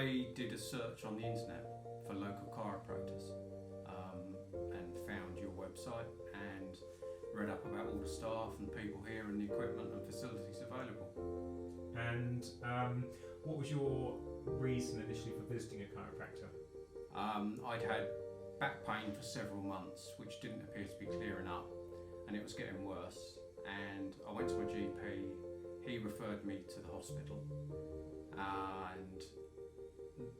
I did a search on the internet for local chiropractors and found your website and read up about all the staff and people here and the equipment and facilities available. And what was your reason initially for visiting a chiropractor? I'd had back pain for several months, which didn't appear to be clearing up, and it was getting worse. And I went to my GP. He referred me to the hospital, and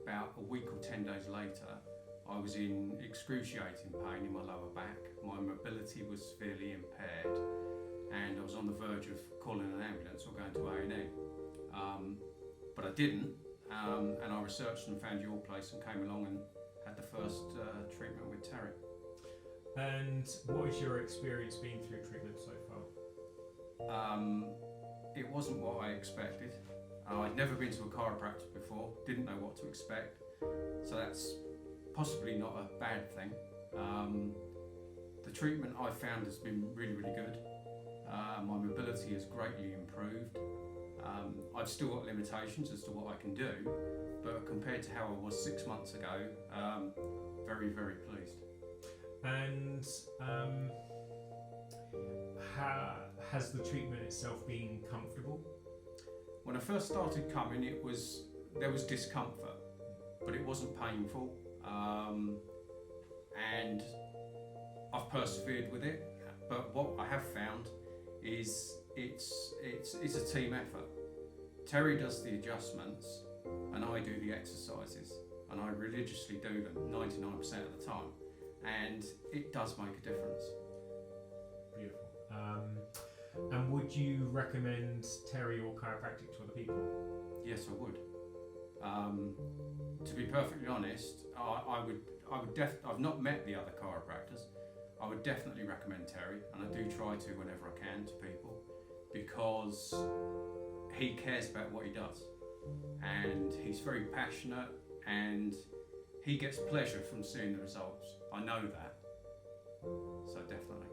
about a week or 10 days later, I was in excruciating pain in my lower back. My mobility was severely impaired, and I was on the verge of calling an ambulance or going to A&E. But I didn't, and I researched and found your place and came along and had the first treatment with Terry. And what has your experience been through treatment so far? It wasn't what I expected. I'd never been to a chiropractor before, didn't know what to expect, so that's possibly not a bad thing. The treatment I've found has been really, really good. My mobility has greatly improved. I've still got limitations as to what I can do, but compared to how I was 6 months ago, very, very pleased. And has the treatment itself been comfortable? When I first started coming, there was discomfort, but it wasn't painful, and I've persevered with it. But what I have found is it's a team effort. Terry does the adjustments, and I do the exercises, and I religiously do them 99% of the time, and it does make a difference. Beautiful. And would you recommend Terry or chiropractic to other people? Yes, I would. To be perfectly honest, I would I've not met the other chiropractors. I would definitely recommend Terry, and I do try to whenever I can to people, because he cares about what he does, and he's very passionate, and he gets pleasure from seeing the results. I know that, so definitely.